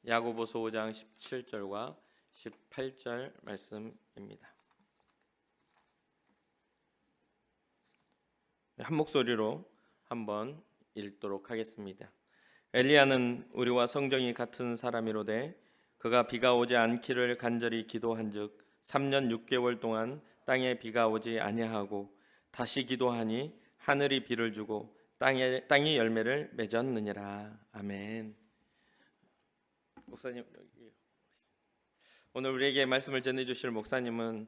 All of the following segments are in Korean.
야고보서 5장 17절과 18절 말씀입니다. 한 목소리로 한번 읽도록 하겠습니다. 엘리야는 우리와 성정이 같은 사람이로되 그가 비가 오지 않기를 간절히 기도한즉 3년 6개월 동안 땅에 비가 오지 아니하고 다시 기도하니 하늘이 비를 주고 땅이 열매를 맺었느니라. 아멘. 목사님, 오늘 우리에게 말씀을 전해주실 목사님은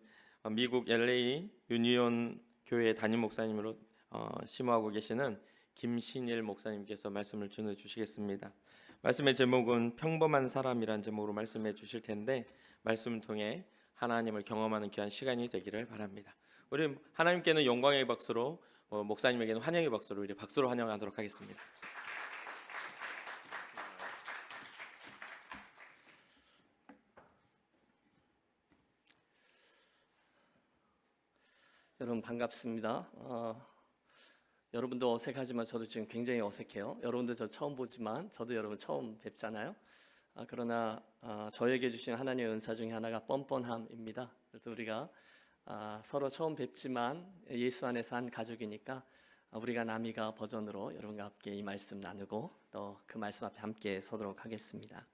미국 LA 유니온 교회 담임 목사님으로 심호하고 계시는 김신일 목사님께서 말씀을 전해주시겠습니다. 말씀의 제목은 평범한 사람이란 제목으로 말씀해 주실 텐데 말씀을 통해 하나님을 경험하는 귀한 시간이 되기를 바랍니다. 우리 하나님께는 영광의 박수로, 목사님에게는 환영의 박수로, 우리 박수로 환영하도록 하겠습니다. 여러분 반갑습니다. 여러분도 어색하지만 저도 지금 굉장히 어색해요. 여러분도 저 처음 보지만 저도 여러분 처음 뵙잖아요. 그러나 저에게 주신 하나님의 은사 중에 하나가 뻔뻔함입니다. 그래서 우리가 서로 처음 뵙지만 예수 안에서 한 가족이니까 우리가 남이가 버전으로 여러분과 함께 이 말씀 나누고 또 그 말씀 앞에 함께 서도록 하겠습니다.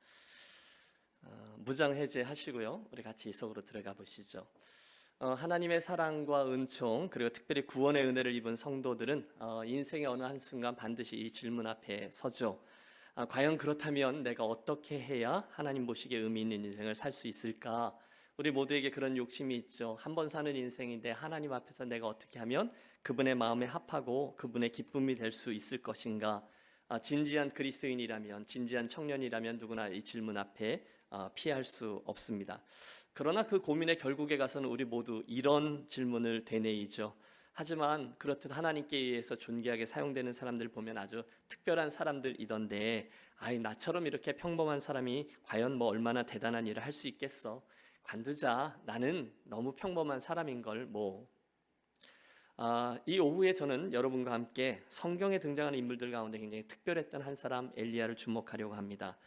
무장 해제하시고요. 우리 같이 이석으로 들어가 보시죠. 하나님의 사랑과 은총 그리고 특별히 구원의 은혜를 입은 성도들은 인생의 어느 한순간 반드시 이 질문 앞에 서죠. 과연 그렇다면 내가 어떻게 해야 하나님 보시기에 의미 있는 인생을 살 수 있을까? 우리 모두에게 그런 욕심이 있죠. 한 번 사는 인생인데 하나님 앞에서 내가 어떻게 하면 그분의 마음에 합하고 그분의 기쁨이 될 수 있을 것인가? 진지한 그리스도인이라면, 진지한 청년이라면 누구나 이 질문 앞에 피할 수 없습니다. 그러나 그 고민의 결국에 가서는 우리 모두 이런 질문을 되뇌이죠. 하지만 그렇듯 하나님께 의해서 존귀하게 사용되는 사람들 보면 아주 특별한 사람들이던데 나처럼 이렇게 평범한 사람이 과연 얼마나 대단한 일을 할 수 있겠어? 관두자. 나는 너무 평범한 사람인걸 이 오후에 저는 여러분과 함께 성경에 등장하는 인물들 가운데 굉장히 특별했던 한 사람 엘리야를 주목하려고 합니다.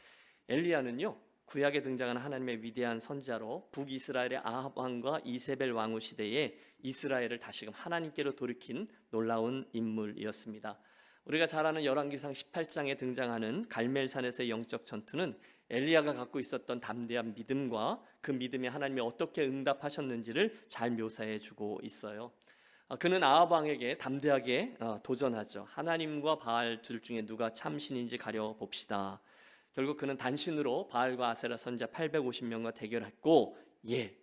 엘리야는요, 구약에 등장하는 하나님의 위대한 선지자로 북이스라엘의 아합 왕과 이세벨 왕후 시대에 이스라엘을 다시금 하나님께로 돌이킨 놀라운 인물이었습니다. 우리가 잘 아는 열왕기상 18장에 등장하는 갈멜산에서의 영적 전투는 엘리야가 갖고 있었던 담대한 믿음과 그 믿음에 하나님이 어떻게 응답하셨는지를 잘 묘사해 주고 있어요. 그는 아합 왕에게 담대하게 도전하죠. 하나님과 바알 둘 중에 누가 참신인지 가려봅시다. 결국 그는 단신으로 바알과 아세라 선지자 850명과 대결했고,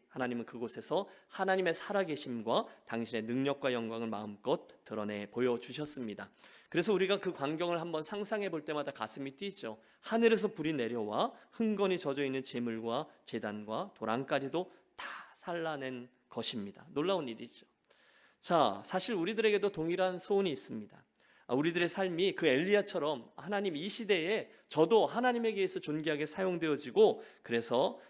하나님은 그곳에서 하나님의 살아계심과 당신의 능력과 영광을 마음껏 드러내 보여주셨습니다. 그래서 우리가 그 광경을 한번 상상해 볼 때마다 가슴이 뛰죠. 하늘에서 불이 내려와 흥건히 젖어있는 제물과 제단과 도랑까지도 다 살라낸 것입니다. 놀라운 일이죠. 자, 사실 우리들에게도 동일한 소원이 있습니다. 우리들의 삶이 그 엘리야처럼 하나님 이 시대에 저도 하나님에게 의해서 존귀하게 사용되어지고 그래서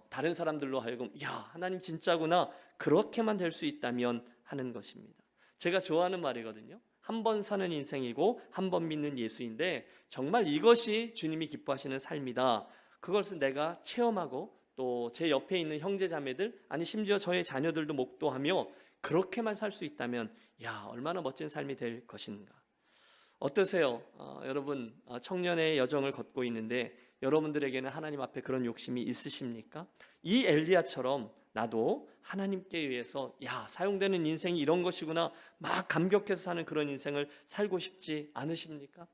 다른 사람들로 하여금 하나님 진짜구나 그렇게만 될 수 있다면 하는 것입니다. 제가 좋아하는 말이거든요. 한 번 사는 인생이고 한 번 믿는 예수인데 정말 이것이 주님이 기뻐하시는 삶이다. 그것을 내가 체험하고 또 제 옆에 있는 형제 자매들 아니 심지어 저의 자녀들도 목도하며 그렇게만 살 수 있다면 얼마나 멋진 삶이 될 것인가. 어떠세요? 여러분 청년의 여정을 걷고 있는데 여러분들에게는 하나님 앞에 그런 욕심이 있으십니까? 이 엘리야처럼 나도 하나님께 의해서 사용되는 인생이 이런 것이구나 막 감격해서 사는 그런 인생을 살고 싶지 않으십니까?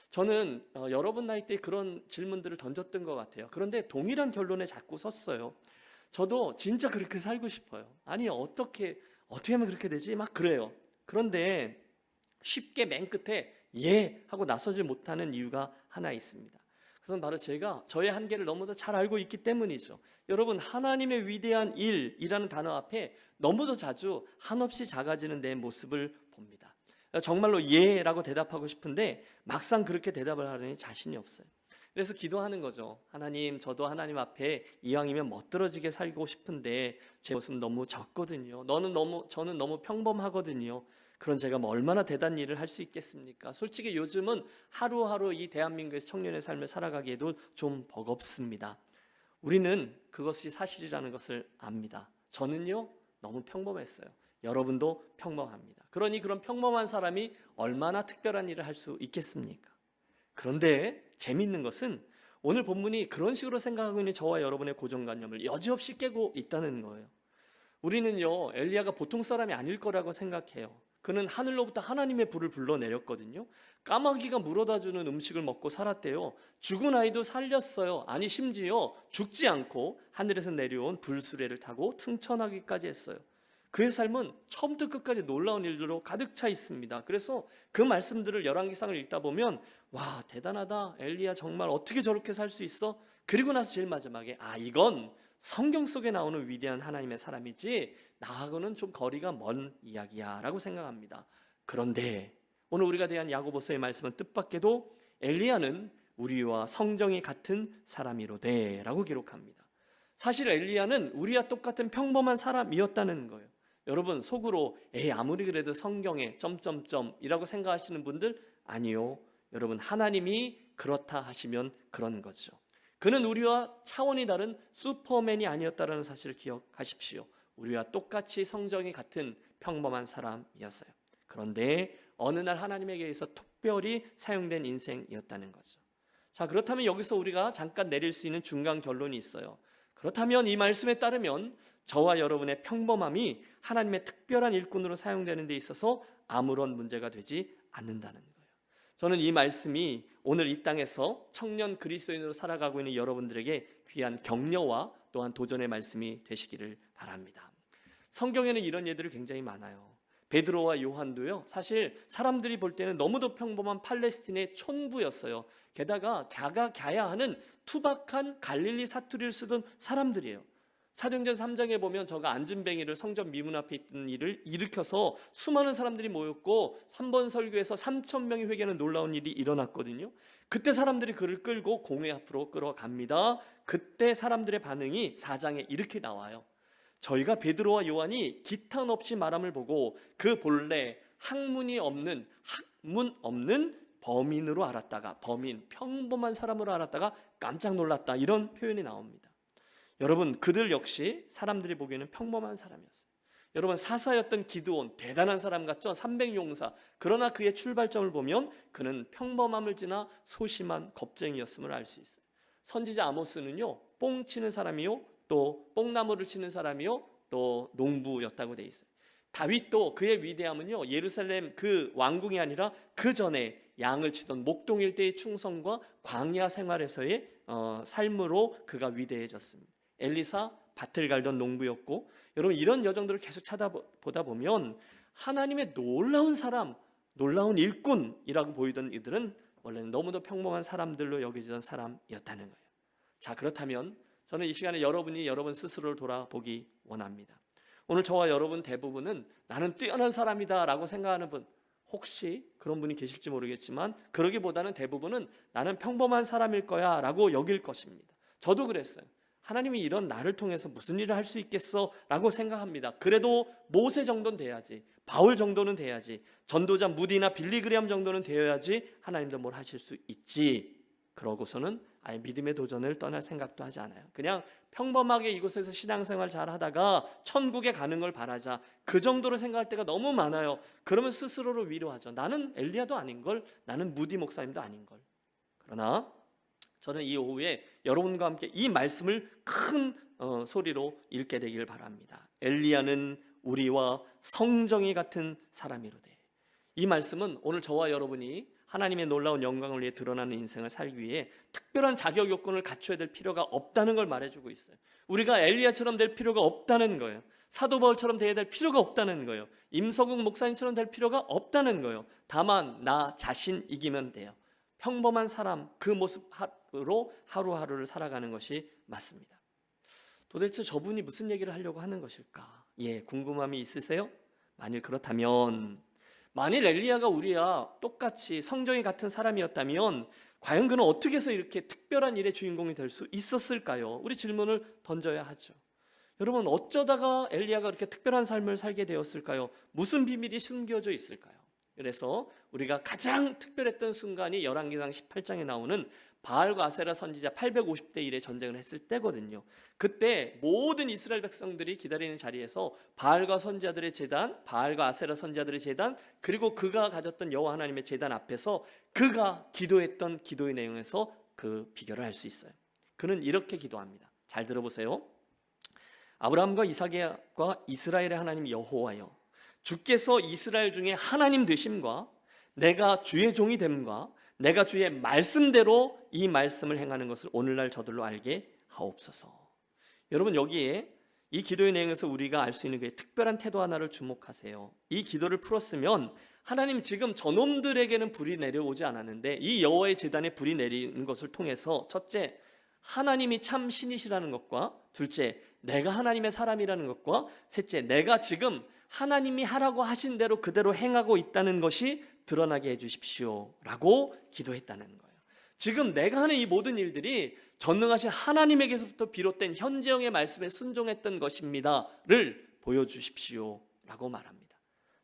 저는 여러분 나이 때 그런 질문들을 던졌던 것 같아요. 그런데 동일한 결론에 자꾸 섰어요. 저도 진짜 그렇게 살고 싶어요. 아니 어떻게 하면 그렇게 되지? 막 그래요. 그런데 쉽게 맨 끝에 하고 나서지 못하는 이유가 하나 있습니다. 그것은 바로 제가 저의 한계를 너무도 잘 알고 있기 때문이죠. 여러분 하나님의 위대한 일이라는 단어 앞에 너무도 자주 한없이 작아지는 내 모습을 봅니다. 정말로 라고 대답하고 싶은데 막상 그렇게 대답을 하려니 자신이 없어요. 그래서 기도하는 거죠. 하나님, 저도 하나님 앞에 이왕이면 멋들어지게 살고 싶은데 제 모습은 너무 적거든요. 저는 너무 평범하거든요. 그런 제가 뭐 얼마나 대단한 일을 할 수 있겠습니까? 솔직히 요즘은 하루하루 이 대한민국에서 청년의 삶을 살아가기에도 좀 버겁습니다. 우리는 그것이 사실이라는 것을 압니다. 저는요 너무 평범했어요. 여러분도 평범합니다. 그러니 그런 평범한 사람이 얼마나 특별한 일을 할 수 있겠습니까? 그런데 재미있는 것은 오늘 본문이 그런 식으로 생각하고 있는 저와 여러분의 고정관념을 여지없이 깨고 있다는 거예요. 우리는요 엘리야가 보통 사람이 아닐 거라고 생각해요. 그는 하늘로부터 하나님의 불을 불러내렸거든요. 까마귀가 물어다주는 음식을 먹고 살았대요. 죽은 아이도 살렸어요. 아니 심지어 죽지 않고 하늘에서 내려온 불수레를 타고 승천하기까지 했어요. 그의 삶은 처음부터 끝까지 놀라운 일들로 가득 차 있습니다. 그래서 그 말씀들을 열왕기상을 읽다 보면 와 대단하다, 엘리야 정말 어떻게 저렇게 살 수 있어? 그리고 나서 제일 마지막에 이건 성경 속에 나오는 위대한 하나님의 사람이지 나하고는 좀 거리가 먼 이야기야 라고 생각합니다. 그런데 오늘 우리가 대한 야고보서의 말씀은 뜻밖에도 엘리야는 우리와 성정이 같은 사람이로되 라고 기록합니다. 사실 엘리야는 우리와 똑같은 평범한 사람이었다는 거예요. 여러분 속으로 아무리 그래도 성경에 점점점이라고 생각하시는 분들 아니요. 여러분 하나님이 그렇다 하시면 그런 거죠. 그는 우리와 차원이 다른 슈퍼맨이 아니었다는 사실을 기억하십시오. 우리와 똑같이 성정이 같은 평범한 사람이었어요. 그런데 어느 날 하나님에게 의해서 특별히 사용된 인생이었다는 거죠. 자, 그렇다면 여기서 우리가 잠깐 내릴 수 있는 중간 결론이 있어요. 그렇다면 이 말씀에 따르면 저와 여러분의 평범함이 하나님의 특별한 일꾼으로 사용되는 데 있어서 아무런 문제가 되지 않는다는 거예요. 저는 이 말씀이 오늘 이 땅에서 청년 그리스도인으로 살아가고 있는 여러분들에게 귀한 격려와 또한 도전의 말씀이 되시기를 바랍니다. 성경에는 이런 예들이 굉장히 많아요. 베드로와 요한도요 사실 사람들이 볼 때는 너무도 평범한 팔레스틴의 촌부였어요. 게다가 갸야 하는 투박한 갈릴리 사투리를 쓰던 사람들이에요. 사도행전 3장에 보면 저가 안진뱅이를 성전 미문 앞에 있던 일을 일으켜서 수많은 사람들이 모였고 3번 설교에서 3,000명이 회개하는 놀라운 일이 일어났거든요. 그때 사람들이 그를 끌고 공회 앞으로 끌어갑니다. 그때 사람들의 반응이 4장에 이렇게 나와요. 저희가 베드로와 요한이 기탄 없이 말함을 보고 그 본래 학문 없는 범인으로 알았다가 평범한 사람으로 알았다가 깜짝 놀랐다, 이런 표현이 나옵니다. 여러분 그들 역시 사람들이 보기에는 평범한 사람이었어요. 여러분 사사였던 기드온 대단한 사람 같죠? 300용사. 그러나 그의 출발점을 보면 그는 평범함을 지나 소심한 겁쟁이였음을 알 수 있어요. 선지자 아모스는요 뽕 치는 사람이요 또 뽕나무를 치는 사람이요 또 농부였다고 돼 있어요. 다윗도 그의 위대함은요 예루살렘 그 왕궁이 아니라 그 전에 양을 치던 목동 일대의 충성과 광야 생활에서의 삶으로 그가 위대해졌습니다. 엘리사 밭을 갈던 농부였고, 여러분 이런 여정들을 계속 찾아보다 보면 하나님의 놀라운 사람, 놀라운 일꾼이라고 보이던 이들은 원래는 너무도 평범한 사람들로 여겨지던 사람이었다는 거예요. 자, 그렇다면 저는 이 시간에 여러분이 여러분 스스로를 돌아보기 원합니다. 오늘 저와 여러분 대부분은 나는 뛰어난 사람이다 라고 생각하는 분, 혹시 그런 분이 계실지 모르겠지만 그러기보다는 대부분은 나는 평범한 사람일 거야 라고 여길 것입니다. 저도 그랬어요. 하나님이 이런 나를 통해서 무슨 일을 할 수 있겠어 라고 생각합니다. 그래도 모세 정도는 돼야지, 바울 정도는 돼야지, 전도자 무디나 빌리그리암 정도는 되어야지 하나님도 뭘 하실 수 있지. 그러고서는 아예 믿음의 도전을 떠날 생각도 하지 않아요. 그냥 평범하게 이곳에서 신앙생활 잘 하다가 천국에 가는 걸 바라자, 그 정도로 생각할 때가 너무 많아요. 그러면 스스로를 위로하죠. 나는 엘리야도 아닌걸, 나는 무디 목사님도 아닌걸. 그러나 저는 이 오후에 여러분과 함께 이 말씀을 큰 소리로 읽게 되기를 바랍니다. 엘리야는 우리와 성정이 같은 사람이로되. 이 말씀은 오늘 저와 여러분이 하나님의 놀라운 영광을 위해 드러나는 인생을 살기 위해 특별한 자격 요건을 갖춰야 될 필요가 없다는 걸 말해주고 있어요. 우리가 엘리야처럼 될 필요가 없다는 거예요. 사도 바울처럼 되어야 될 필요가 없다는 거예요. 임석웅 목사님처럼 될 필요가 없다는 거예요. 다만 나 자신이기면 돼요. 평범한 사람 그 모습으로 하루하루를 살아가는 것이 맞습니다. 도대체 저분이 무슨 얘기를 하려고 하는 것일까? 궁금함이 있으세요? 만일 그렇다면, 만일 엘리야가 우리와 똑같이 성정이 같은 사람이었다면 과연 그는 어떻게 해서 이렇게 특별한 일의 주인공이 될 수 있었을까요? 우리 질문을 던져야 하죠. 여러분 어쩌다가 엘리야가 그렇게 특별한 삶을 살게 되었을까요? 무슨 비밀이 숨겨져 있을까요? 그래서 우리가 가장 특별했던 순간이 열왕기상 18장에 나오는 바알과 아세라 선지자 850대 1의 전쟁을 했을 때거든요. 그때 모든 이스라엘 백성들이 기다리는 자리에서 바알과 선지자들의 제단, 바알과 아세라 선지자들의 제단, 그리고 그가 가졌던 여호와 하나님의 제단 앞에서 그가 기도했던 기도의 내용에서 그 비결을 알 수 있어요. 그는 이렇게 기도합니다. 잘 들어보세요. 아브라함과 이삭과 이스라엘의 하나님 여호와여, 주께서 이스라엘 중에 하나님 되심과 내가 주의 종이 됨과 내가 주의 말씀대로 이 말씀을 행하는 것을 오늘날 저들로 알게 하옵소서. 여러분 여기에 이 기도의 내용에서 우리가 알 수 있는 그 특별한 태도 하나를 주목하세요. 이 기도를 풀었으면 하나님 지금 저놈들에게는 불이 내려오지 않았는데 이 여호와의 제단에 불이 내리는 것을 통해서 첫째, 하나님이 참 신이시라는 것과 둘째, 내가 하나님의 사람이라는 것과 셋째, 내가 지금 하나님이 하라고 하신 대로 그대로 행하고 있다는 것이 드러나게 해주십시오 라고 기도했다는 거예요. 지금 내가 하는 이 모든 일들이 전능하신 하나님에게서부터 비롯된 현재형의 말씀에 순종했던 것입니다를 보여주십시오 라고 말합니다.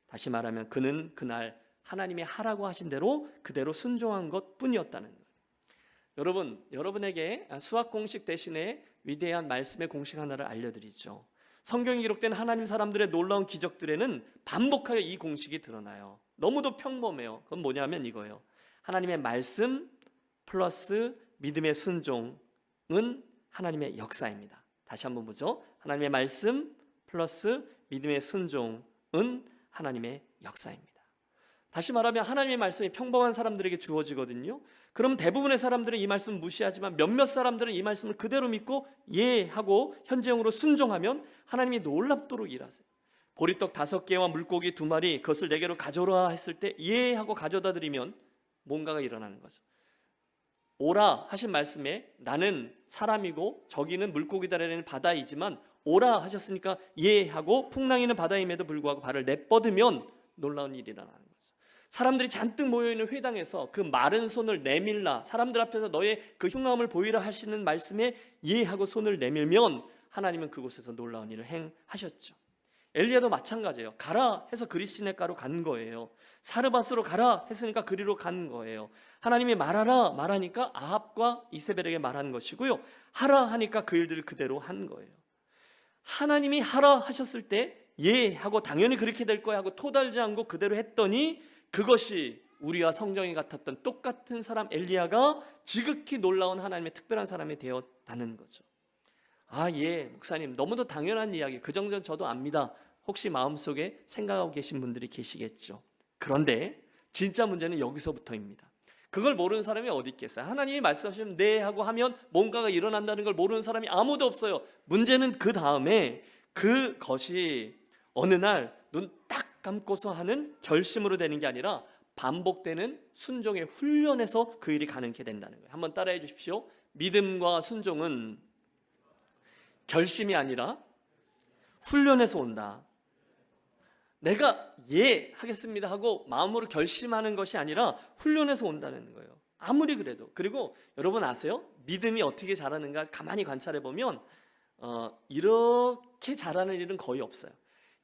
다시 말하면 그는 그날 하나님이 하라고 하신 대로 그대로 순종한 것뿐이었다는 거예요. 여러분, 여러분에게 수학 공식 대신에 위대한 말씀의 공식 하나를 알려드리죠. 성경에 기록된 하나님 사람들의 놀라운 기적들에는 반복하여 이 공식이 드러나요. 너무도 평범해요. 그건 뭐냐면 이거예요. 하나님의 말씀 플러스 믿음의 순종은 하나님의 역사입니다. 다시 한번 보죠. 하나님의 말씀 플러스 믿음의 순종은 하나님의 역사입니다. 다시 말하면 하나님의 말씀이 평범한 사람들에게 주어지거든요. 그럼 대부분의 사람들은 이 말씀을 무시하지만 몇몇 사람들은 이 말씀을 그대로 믿고 하고 현재형으로 순종하면 하나님이 놀랍도록 일하세요. 보리떡 5개와 물고기 2마리 그것을 내게로 가져오라 했을 때 하고 가져다 드리면 뭔가가 일어나는 거죠. 오라 하신 말씀에 나는 사람이고 저기는 물고기다라는 바다이지만 오라 하셨으니까 하고 풍랑이는 바다임에도 불구하고 발을 내뻗으면 놀라운 일이 일어나는 거죠. 사람들이 잔뜩 모여있는 회당에서 그 마른 손을 내밀라, 사람들 앞에서 너의 그 흉함을 보이라 하시는 말씀에 하고 손을 내밀면 하나님은 그곳에서 놀라운 일을 행하셨죠. 엘리야도 마찬가지예요. 가라 해서 그리시네가로 간 거예요. 사르밧으로 가라 했으니까 그리로 간 거예요. 하나님이 말하라 말하니까 아합과 이세벨에게 말한 것이고요. 하라 하니까 그 일들을 그대로 한 거예요. 하나님이 하라 하셨을 때 하고 당연히 그렇게 될 거야 하고 토달지 않고 그대로 했더니 그것이 우리와 성경이 같았던 똑같은 사람 엘리야가 지극히 놀라운 하나님의 특별한 사람이 되었다는 거죠. 목사님 너무도 당연한 이야기, 그 정도는 저도 압니다. 혹시 마음속에 생각하고 계신 분들이 계시겠죠. 그런데 진짜 문제는 여기서부터입니다. 그걸 모르는 사람이 어디 있겠어요? 하나님이 말씀하시면 네 하고 하면 뭔가가 일어난다는 걸 모르는 사람이 아무도 없어요. 문제는 그 다음에 그것이 어느 날 눈 딱 감고서 하는 결심으로 되는 게 아니라 반복되는 순종의 훈련에서 그 일이 가능하게 된다는 거예요. 한번 따라해 주십시오. 믿음과 순종은 결심이 아니라 훈련에서 온다. 내가 하겠습니다 하고 마음으로 결심하는 것이 아니라 훈련해서 온다는 거예요. 아무리 그래도. 그리고 여러분 아세요? 믿음이 어떻게 자라는가 가만히 관찰해 보면 이렇게 자라는 일은 거의 없어요.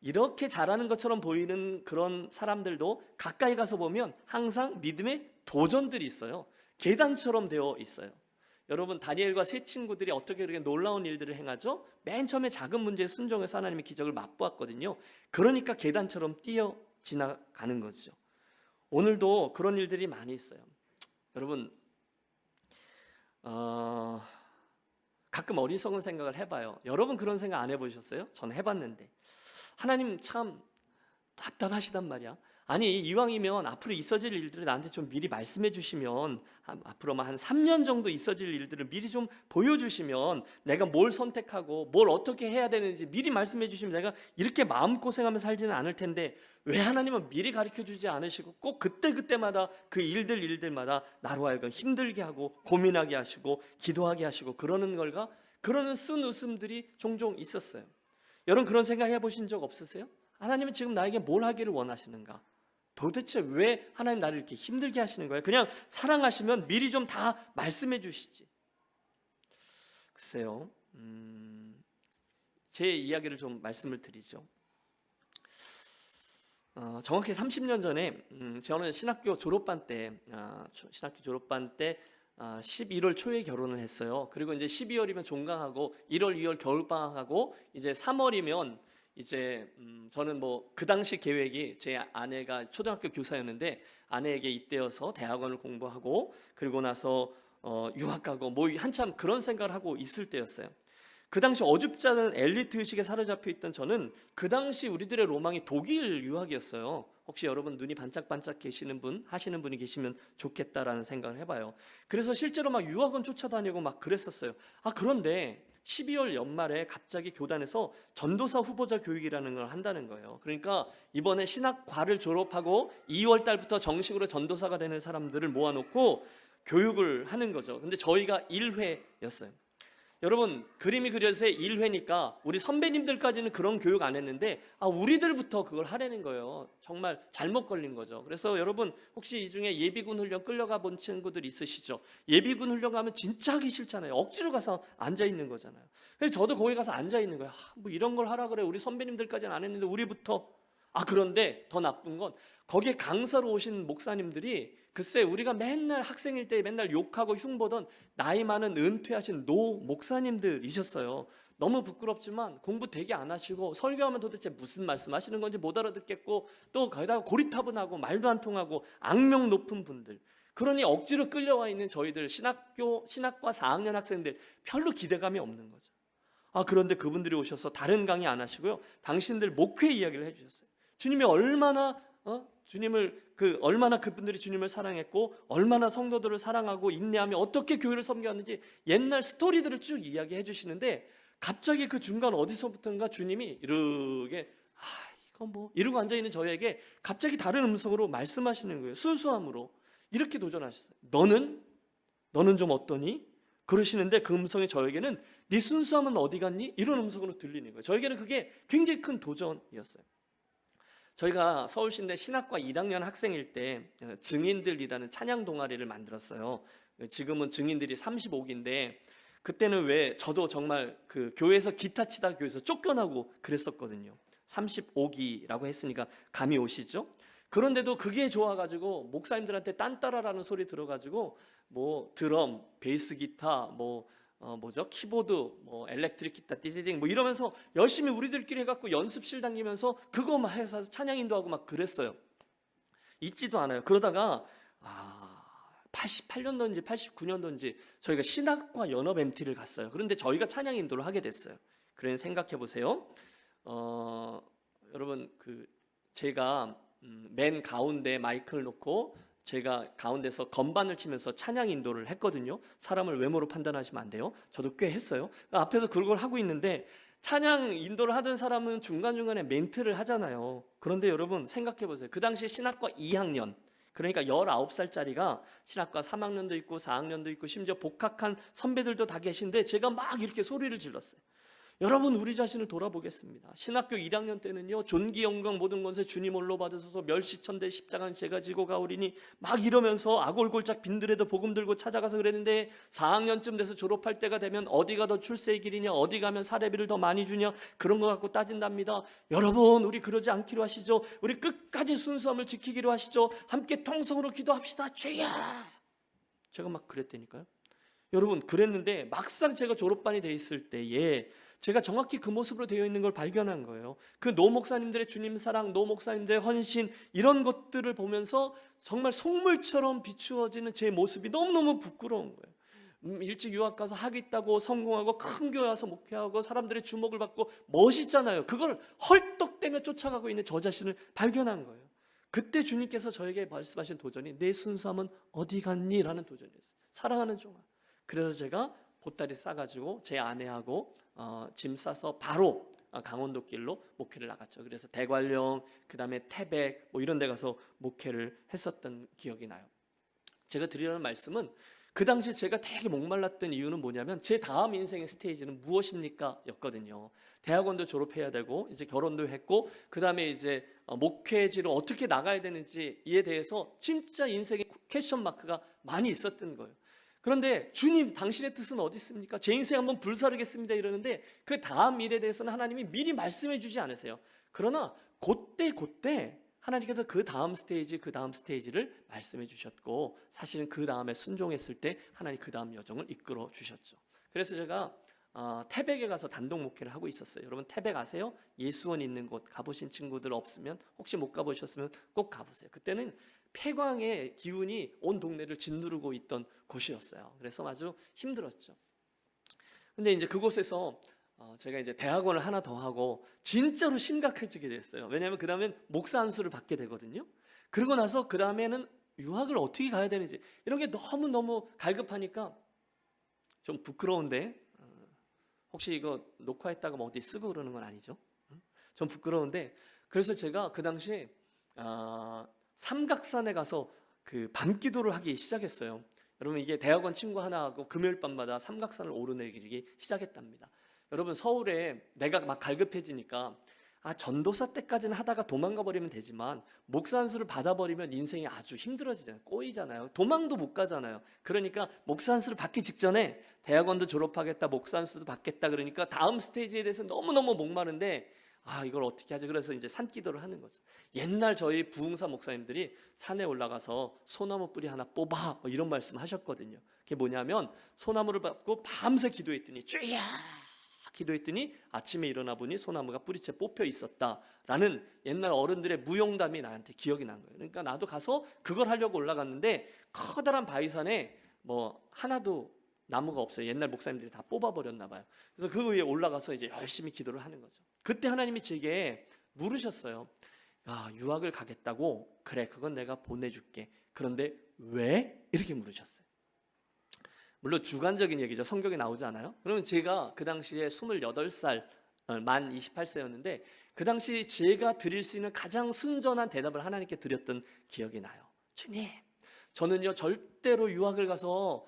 이렇게 자라는 것처럼 보이는 그런 사람들도 가까이 가서 보면 항상 믿음의 도전들이 있어요. 계단처럼 되어 있어요. 여러분 다니엘과 세 친구들이 어떻게 그렇게 놀라운 일들을 행하죠? 맨 처음에 작은 문제에 순종해서 하나님의 기적을 맛보았거든요. 그러니까 계단처럼 뛰어 지나가는 거죠. 오늘도 그런 일들이 많이 있어요. 여러분 가끔 어리석은 생각을 해봐요. 여러분 그런 생각 안 해보셨어요? 저는 해봤는데 하나님 참 답답하시단 말이야. 아니 이왕이면 앞으로 있어질 일들을 나한테 좀 미리 말씀해 주시면 앞으로만 한 3년 정도 있어질 일들을 미리 좀 보여주시면 내가 뭘 선택하고 뭘 어떻게 해야 되는지 미리 말씀해 주시면 내가 이렇게 마음고생하며 살지는 않을 텐데 왜 하나님은 미리 가르쳐 주지 않으시고 꼭 그때마다 그 일들마다 나로 하여금 힘들게 하고 고민하게 하시고 기도하게 하시고 그러는 쓴 웃음들이 종종 있었어요. 여러분 그런 생각 해보신 적 없으세요? 하나님은 지금 나에게 뭘 하기를 원하시는가? 도대체 왜 하나님 나를 이렇게 힘들게 하시는 거예요? 그냥 사랑하시면 미리 좀 다 말씀해 주시지. 글쎄요. 제 이야기를 좀 말씀을 드리죠. 정확히 30년 전에 저는 신학교 졸업반 때 11월 초에 결혼을 했어요. 그리고 이제 12월이면 종강하고 1월, 2월 겨울방학하고 이제 3월이면 이제 저는 뭐 그 당시 계획이 제 아내가 초등학교 교사였는데 아내에게 입대해서 대학원을 공부하고 그리고 나서 유학 가고 뭐 한참 그런 생각을 하고 있을 때였어요. 그 당시 어줍지 않은 엘리트 의식에 사로잡혀 있던 저는 그 당시 우리들의 로망이 독일 유학이었어요. 혹시 여러분 눈이 반짝반짝 하시는 분이 계시면 좋겠다라는 생각을 해봐요. 그래서 실제로 막 유학원 쫓아다니고 막 그랬었어요. 그런데 12월 연말에 갑자기 교단에서 전도사 후보자 교육이라는 걸 한다는 거예요. 그러니까 이번에 신학과를 졸업하고 2월 달부터 정식으로 전도사가 되는 사람들을 모아놓고 교육을 하는 거죠. 근데 저희가 1회였어요. 여러분 그림이 그려서 1회니까 우리 선배님들까지는 그런 교육 안 했는데 우리들부터 그걸 하라는 거예요. 정말 잘못 걸린 거죠. 그래서 여러분 혹시 이 중에 예비군 훈련 끌려가 본 친구들 있으시죠? 예비군 훈련 가면 진짜 하기 싫잖아요. 억지로 가서 앉아 있는 거잖아요. 그래서 저도 거기 가서 앉아 있는 거예요. 뭐 이런 걸 하라 그래. 우리 선배님들까지는 안 했는데 우리부터. 그런데 더 나쁜 건 거기에 강사로 오신 목사님들이 글쎄 우리가 맨날 학생일 때 맨날 욕하고 흉보던 나이 많은 은퇴하신 노 목사님들이셨어요. 너무 부끄럽지만 공부 되게 안 하시고 설교하면 도대체 무슨 말씀하시는 건지 못 알아듣겠고 또 거기다가 고리타분하고 말도 안 통하고 악명 높은 분들. 그러니 억지로 끌려와 있는 저희들 신학과 4학년 학생들 별로 기대감이 없는 거죠. 그런데 그분들이 오셔서 다른 강의 안 하시고요. 당신들 목회 이야기를 해주셨어요. 주님이 얼마나 얼마나 그분들이 주님을 사랑했고 얼마나 성도들을 사랑하고 인내하며 어떻게 교회를 섬겼는지 옛날 스토리들을 쭉 이야기해 주시는데 갑자기 그 중간 어디서부터인가 주님이 이렇게 이거 뭐 이러고 앉아있는 저에게 갑자기 다른 음성으로 말씀하시는 거예요. 순수함으로 이렇게 도전하셨어요. 너는 좀 어떠니? 그러시는데 그 음성이 저에게는 네 순수함은 어디 갔니? 이런 음성으로 들리는 거예요. 저에게는 그게 굉장히 큰 도전이었어요. 저희가 서울신대 신학과 1학년 학생일 때 증인들이라는 찬양 동아리를 만들었어요. 지금은 증인들이 35기인데 그때는 왜 저도 정말 그 교회에서 기타 치다 교회에서 쫓겨나고 그랬었거든요. 35기라고 했으니까 감이 오시죠? 그런데도 그게 좋아가지고 목사님들한테 딴따라라는 소리 들어가지고 뭐 드럼, 베이스 기타, 키보드, 엘렉트릭 기타, 띠디딩 이러면서 열심히 우리들끼리 해갖고 연습실 다니면서 그거만 해서 찬양 인도하고 막 그랬어요. 잊지도 않아요. 그러다가 88년도인지 89년도인지 저희가 신학과 연합 MT를 갔어요. 그런데 저희가 찬양 인도를 하게 됐어요. 그래 생각해 보세요. 여러분 제가 맨 가운데 마이크를 놓고 제가 가운데서 건반을 치면서 찬양 인도를 했거든요. 사람을 외모로 판단하시면 안 돼요. 저도 꽤 했어요. 앞에서 그걸 하고 있는데 찬양 인도를 하던 사람은 중간중간에 멘트를 하잖아요. 그런데 여러분 생각해 보세요. 그 당시 신학과 2학년 그러니까 19살짜리가 신학과 3학년도 있고 4학년도 있고 심지어 복학한 선배들도 다 계신데 제가 막 이렇게 소리를 질렀어요. 여러분 우리 자신을 돌아보겠습니다. 신학교 1학년 때는요 존귀 영광 모든 권세 주님 홀로 받으소서 멸시천대 십자가는 제가 지고 가오리니 막 이러면서 아골골짝 빈들에도 복음 들고 찾아가서 그랬는데 4학년쯤 돼서 졸업할 때가 되면 어디가 더 출세의 길이냐 어디 가면 사례비를 더 많이 주냐 그런 거 갖고 따진답니다. 여러분 우리 그러지 않기로 하시죠. 우리 끝까지 순수함을 지키기로 하시죠. 함께 통성으로 기도합시다. 주여. 제가 막 그랬다니까요. 여러분 그랬는데 막상 제가 졸업반이 돼 있을 때에 제가 정확히 그 모습으로 되어 있는 걸 발견한 거예요. 그 노 목사님들의 주님 사랑, 노 목사님들의 헌신 이런 것들을 보면서 정말 속물처럼 비추어지는 제 모습이 너무너무 부끄러운 거예요. 일찍 유학 가서 하겠다고 성공하고 큰 교회 와서 목회하고 사람들의 주목을 받고 멋있잖아요. 그걸 헐떡대며 쫓아가고 있는 저 자신을 발견한 거예요. 그때 주님께서 저에게 말씀하신 도전이 내 순수함은 어디 갔니? 라는 도전이었어요. 사랑하는 종아. 그래서 제가 보따리 싸가지고 제 아내하고 짐 싸서 바로 강원도 길로 목회를 나갔죠. 그래서 대관령, 그 다음에 태백 이런 데 가서 목회를 했었던 기억이 나요. 제가 드리려는 말씀은 그 당시 제가 되게 목말랐던 이유는 뭐냐면 제 다음 인생의 스테이지는 무엇입니까? 였거든요. 대학원도 졸업해야 되고 이제 결혼도 했고 그 다음에 이제 목회지로 어떻게 나가야 되는지에 대해서 진짜 인생의 퀘스천 마크가 많이 있었던 거예요. 그런데 주님 당신의 뜻은 어디 있습니까? 제 인생 한번 불사르겠습니다 이러는데 그 다음 일에 대해서는 하나님이 미리 말씀해 주지 않으세요. 그러나 그때 하나님께서 그 다음 스테이지를 말씀해 주셨고, 사실은 그 다음에 순종했을 때 하나님 그 다음 여정을 이끌어 주셨죠. 그래서 제가 태백에 가서 단독 목회를 하고 있었어요. 여러분 태백 아세요? 예수원 있는 곳 가보신 친구들 없으면, 혹시 못 가보셨으면 꼭 가보세요. 그때는 폐광의 기운이 온 동네를 짓누르고 있던 곳이었어요. 그래서 아주 힘들었죠. 근데 이제 그곳에서 제가 이제 대학원을 하나 더 하고 진짜로 심각해지게 됐어요. 왜냐하면 그 다음엔 목사 안수를 받게 되거든요. 그러고 나서 그 다음에는 유학을 어떻게 가야 되는지 이런 게 너무너무 갈급하니까 좀 부끄러운데, 혹시 이거 녹화했다가 뭐 어디 쓰고 그러는 건 아니죠? 좀 부끄러운데, 그래서 제가 그 당시에 삼각산에 가서 그 밤기도를 하기 시작했어요. 여러분 이게 대학원 친구 하나하고 금요일 밤마다 삼각산을 오르내리기 시작했답니다. 여러분 서울에 내가 막 갈급해지니까 전도사 때까지는 하다가 도망가 버리면 되지만 목사 안수를 받아버리면 인생이 아주 힘들어지잖아요. 꼬이잖아요. 도망도 못 가잖아요. 그러니까 목사 안수를 받기 직전에 대학원도 졸업하겠다, 목사 안수도 받겠다, 그러니까 다음 스테이지에 대해서 너무너무 목마른데 이걸 어떻게 하지? 그래서 이제 산기도를 하는 거죠. 옛날 저희 부흥사 목사님들이 산에 올라가서 소나무 뿌리 하나 뽑아 이런 말씀 하셨거든요. 그게 뭐냐면 소나무를 받고 밤새 기도했더니 쭈야 기도했더니 아침에 일어나 보니 소나무가 뿌리채 뽑혀 있었다라는 옛날 어른들의 무용담이 나한테 기억이 난 거예요. 그러니까 나도 가서 그걸 하려고 올라갔는데 커다란 바위산에 뭐 하나도 나무가 없어요. 옛날 목사님들이 다 뽑아버렸나 봐요. 그래서 그 위에 올라가서 이제 열심히 기도를 하는 거죠. 그때 하나님이 제게 물으셨어요. 유학을 가겠다고? 그래, 그건 내가 보내줄게. 그런데 왜? 이렇게 물으셨어요. 물론 주관적인 얘기죠. 성경에 나오지 않아요? 그러면 제가 그 당시에 28살, 만 28세였는데 그 당시 제가 드릴 수 있는 가장 순전한 대답을 하나님께 드렸던 기억이 나요. 주님, 저는요 절대로 유학을 가서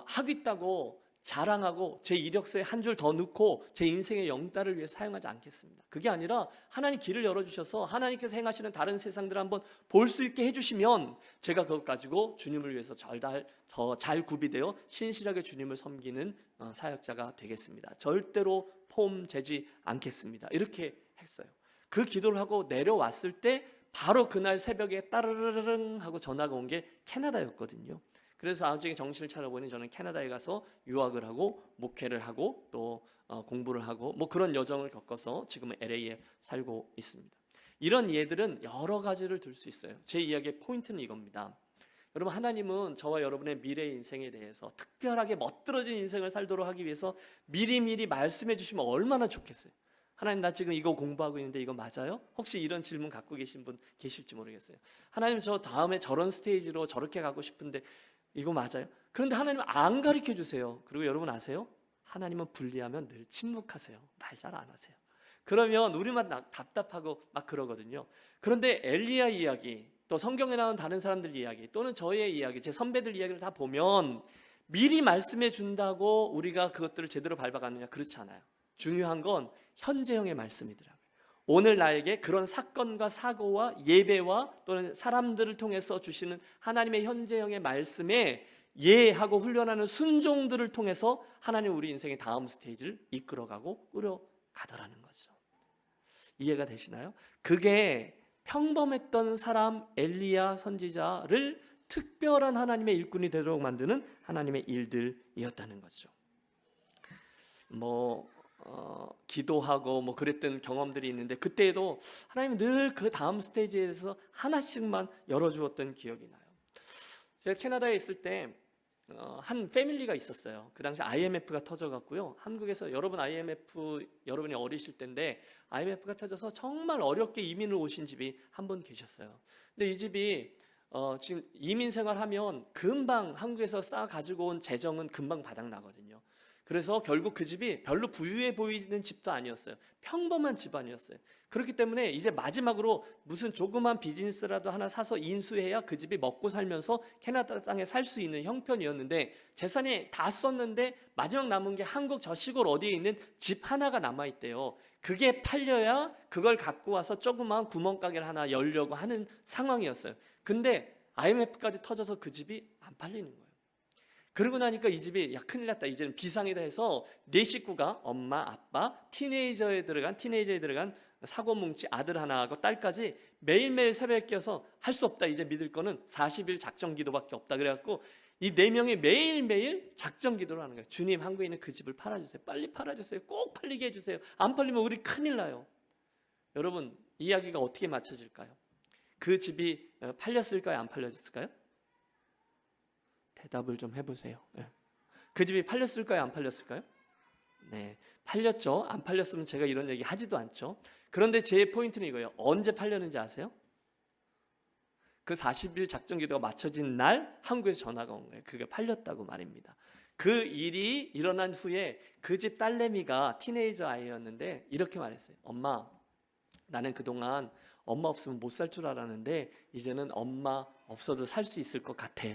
하겠다고 자랑하고 제 이력서에 한 줄 더 넣고 제 인생의 영달을 위해 사용하지 않겠습니다. 그게 아니라 하나님 길을 열어주셔서 하나님께서 행하시는 다른 세상들을 한번 볼 수 있게 해주시면 제가 그것 가지고 주님을 위해서 더 잘 구비되어 신실하게 주님을 섬기는 사역자가 되겠습니다. 절대로 폼 재지 않겠습니다. 이렇게 했어요. 그 기도를 하고 내려왔을 때 바로 그날 새벽에 따르르릉 하고 전화가 온 게 캐나다였거든요. 그래서 나중에 정신을 차려보니 저는 캐나다에 가서 유학을 하고 목회를 하고 또 공부를 하고 뭐 그런 여정을 겪어서 지금은 LA에 살고 있습니다. 이런 예들은 여러 가지를 들 수 있어요. 제 이야기의 포인트는 이겁니다. 여러분 하나님은 저와 여러분의 미래 인생에 대해서 특별하게 멋들어진 인생을 살도록 하기 위해서 미리미리 말씀해 주시면 얼마나 좋겠어요. 하나님 나 지금 이거 공부하고 있는데 이거 맞아요? 혹시 이런 질문 갖고 계신 분 계실지 모르겠어요. 하나님 저 다음에 저런 스테이지로 저렇게 가고 싶은데 이거 맞아요? 그런데 하나님은 안 가르쳐 주세요. 그리고 여러분 아세요? 하나님은 분리하면 늘 침묵하세요. 말 잘 안 하세요. 그러면 우리만 답답하고 막 그러거든요. 그런데 엘리야 이야기, 또 성경에 나온 다른 사람들 이야기, 또는 저의 이야기, 제 선배들 이야기를 다 보면 미리 말씀해 준다고 우리가 그것들을 제대로 밟아가느냐? 그렇지 않아요. 중요한 건 현재형의 말씀이더라고요. 오늘 나에게 그런 사건과 사고와 예배와 또는 사람들을 통해서 주시는 하나님의 현재형의 말씀에 예하고 훈련하는 순종들을 통해서 하나님 우리 인생의 다음 스테이지를 이끌어가고 끌어가더라는 거죠. 이해가 되시나요? 그게 평범했던 사람 엘리야 선지자를 특별한 하나님의 일꾼이 되도록 만드는 하나님의 일들이었다는 거죠. 기도하고 그랬던 경험들이 있는데 그때에도 하나님은 늘 그 다음 스테이지에 대해서 하나씩만 열어주었던 기억이 나요. 제가 캐나다에 있을 때 한 패밀리가 있었어요. 그 당시 IMF가 터져갖고요. 한국에서 여러분이 어리실 때인데 IMF가 터져서 정말 어렵게 이민을 오신 집이 한 분 계셨어요. 근데 이 집이 지금 이민 생활하면 금방 한국에서 쌓아 가지고 온 재정은 금방 바닥 나거든요. 그래서 결국 그 집이 별로 부유해 보이는 집도 아니었어요. 평범한 집안이었어요. 그렇기 때문에 이제 마지막으로 무슨 조그만 비즈니스라도 하나 사서 인수해야 그 집이 먹고 살면서 캐나다 땅에 살 수 있는 형편이었는데 재산이 다 썼는데 마지막 남은 게 한국 저 시골 어디에 있는 집 하나가 남아있대요. 그게 팔려야 그걸 갖고 와서 조그만 구멍가게를 하나 열려고 하는 상황이었어요. 근데 IMF까지 터져서 그 집이 안 팔리는 거예요. 그러고 나니까 이 집이 야 큰일 났다, 이제는 비상이다 해서 네 식구가 엄마, 아빠, 티네이저에 들어간 사고 뭉치 아들 하나하고 딸까지 매일매일 새벽에 깨어서 할 수 없다, 이제 믿을 거는 40일 작정 기도밖에 없다. 그래갖고 이 네 명이 매일매일 작정 기도를 하는 거예요. 주님, 한국에 있는 그 집을 팔아주세요. 빨리 팔아주세요. 꼭 팔리게 해주세요. 안 팔리면 우리 큰일 나요. 여러분, 이야기가 어떻게 맞춰질까요? 그 집이 팔렸을까요? 안 팔렸을까요? 대답을 좀 해보세요. 그 집이 팔렸을까요? 안 팔렸을까요? 네, 팔렸죠. 안 팔렸으면 제가 이런 얘기 하지도 않죠. 그런데 제 포인트는 이거예요. 언제 팔렸는지 아세요? 그 40일 작전 기도가 맞춰진 날 한국에서 전화가 온 거예요. 그게 팔렸다고 말입니다. 그 일이 일어난 후에 그 집 딸내미가 티네이저 아이였는데 이렇게 말했어요. 엄마, 나는 그동안 엄마 없으면 못 살 줄 알았는데 이제는 엄마 없어도 살 수 있을 것 같아.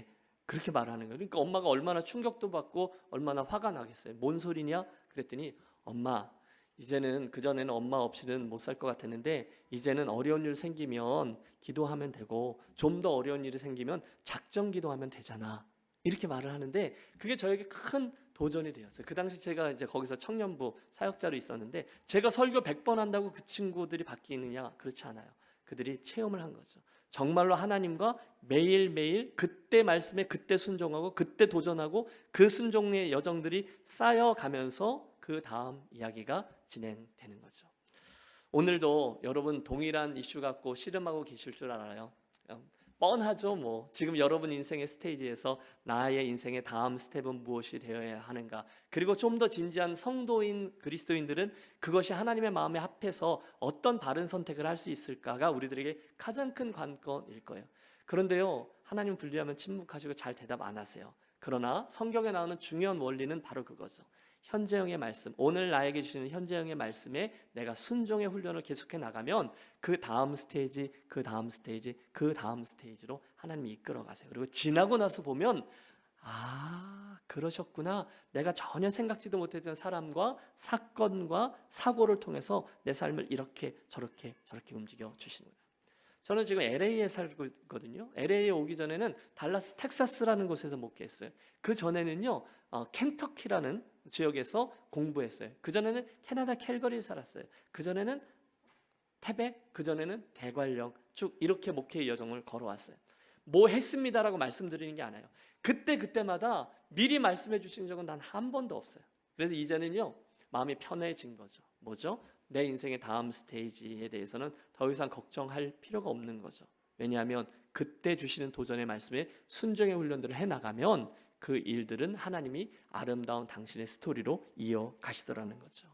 그렇게 말하는 거예요. 그러니까 엄마가 얼마나 충격도 받고 얼마나 화가 나겠어요. 뭔 소리냐? 그랬더니 엄마, 이제는 그전에는 엄마 없이는 못 살 것 같았는데 이제는 어려운 일 생기면 기도하면 되고 좀 더 어려운 일이 생기면 작정 기도하면 되잖아. 이렇게 말을 하는데 그게 저에게 큰 도전이 되었어요. 그 당시 제가 이제 거기서 청년부 사역자로 있었는데 제가 설교 100번 한다고 그 친구들이 바뀌느냐? 그렇지 않아요. 그들이 체험을 한 거죠. 정말로 하나님과 매일매일 그때 말씀에 그때 순종하고 그때 도전하고 그 순종의 여정들이 쌓여가면서 그 다음 이야기가 진행되는 거죠. 오늘도 여러분 동일한 이슈 갖고 씨름하고 계실 줄 알아요. 뻔하죠. 뭐 지금 여러분 인생의 스테이지에서 나의 인생의 다음 스텝은 무엇이 되어야 하는가, 그리고 좀 더 진지한 성도인 그리스도인들은 그것이 하나님의 마음에 합해서 어떤 바른 선택을 할 수 있을까가 우리들에게 가장 큰 관건일 거예요. 그런데요, 하나님 분리하면 침묵하시고 잘 대답 안 하세요. 그러나 성경에 나오는 중요한 원리는 바로 그거죠. 현재형의 말씀, 오늘 나에게 주시는 현재형의 말씀에 내가 순종의 훈련을 계속해 나가면 그 다음 스테이지, 그 다음 스테이지, 그 다음 스테이지로 하나님이 이끌어 가세요. 그리고 지나고 나서 보면 아, 그러셨구나. 내가 전혀 생각지도 못했던 사람과 사건과 사고를 통해서 내 삶을 이렇게 저렇게 움직여 주시는 거예요. 저는 지금 LA에 살고 있거든요. LA에 오기 전에는 달라스 텍사스라는 곳에서 목회했어요. 그 전에는요, 켄터키라는 지역에서 공부했어요. 그 전에는 캐나다 캘거리에 살았어요. 그 전에는 태백, 그 전에는 대관령, 쭉 이렇게 목회의 여정을 걸어왔어요. 뭐 했습니다라고 말씀드리는 게 아니에요. 그때마다 미리 말씀해 주신 적은 단 한 번도 없어요. 그래서 이제는요, 마음이 편해진 거죠. 뭐죠? 내 인생의 다음 스테이지에 대해서는 더 이상 걱정할 필요가 없는 거죠. 왜냐하면 그때 주시는 도전의 말씀에 순종의 훈련들을 해나가면 그 일들은 하나님이 아름다운 당신의 스토리로 이어가시더라는 거죠.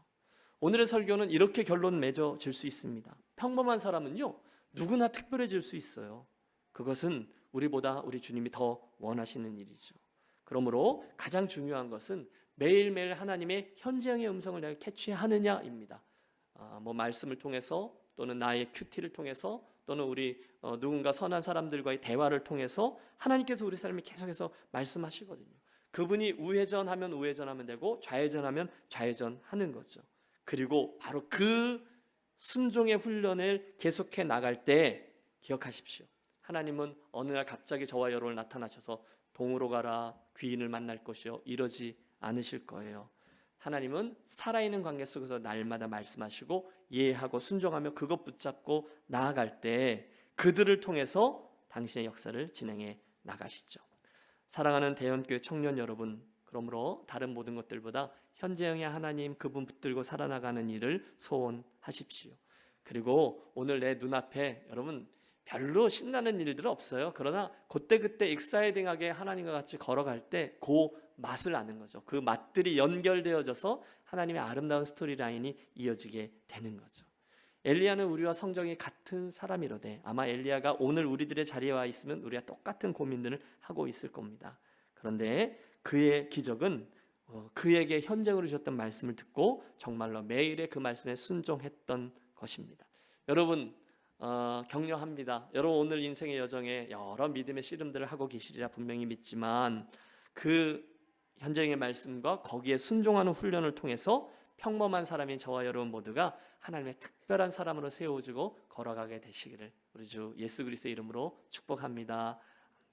오늘의 설교는 이렇게 결론 맺어질 수 있습니다. 평범한 사람은요, 누구나 특별해질 수 있어요. 그것은 우리보다 우리 주님이 더 원하시는 일이죠. 그러므로 가장 중요한 것은 매일매일 하나님의 현재형의 음성을 내가 캐치하느냐입니다. 뭐 말씀을 통해서 또는 나의 큐티를 통해서 또는 우리 누군가 선한 사람들과의 대화를 통해서 하나님께서 우리 삶에 계속해서 말씀하시거든요. 그분이 우회전하면 우회전하면 되고 좌회전하면 좌회전하는 거죠. 그리고 바로 그 순종의 훈련을 계속해 나갈 때 기억하십시오. 하나님은 어느 날 갑자기 저와 여러분을 나타나셔서 동으로 가라, 귀인을 만날 것이요, 이러지 않으실 거예요. 하나님은 살아있는 관계 속에서 날마다 말씀하시고 이해하고 순종하며 그것 붙잡고 나아갈 때 그들을 통해서 당신의 역사를 진행해 나가시죠. 사랑하는 대연교회 청년 여러분, 그러므로 다른 모든 것들보다 현재형의 하나님 그분 붙들고 살아나가는 일을 소원하십시오. 그리고 오늘 내 눈앞에 여러분 별로 신나는 일들은 없어요. 그러나 그때 익사이딩하게 하나님과 같이 걸어갈 때 그 맛을 아는 거죠. 그 맛들이 연결되어져서 하나님의 아름다운 스토리라인이 이어지게 되는 거죠. 엘리야는 우리와 성정이 같은 사람이로되 아마 엘리야가 오늘 우리들의 자리에 와 있으면 우리가 똑같은 고민들을 하고 있을 겁니다. 그런데 그의 기적은 그에게 현장으로 주셨던 말씀을 듣고 정말로 매일의 그 말씀에 순종했던 것입니다. 여러분 격려합니다. 여러분 오늘 인생의 여정에 여러 믿음의 씨름들을 하고 계시리라 분명히 믿지만 그 현장의 말씀과 거기에 순종하는 훈련을 통해서 평범한 사람인 저와 여러분 모두가 하나님의 특별한 사람으로 세워지고 걸어가게 되시기를 우리 주 예수 그리스도의 이름으로 축복합니다.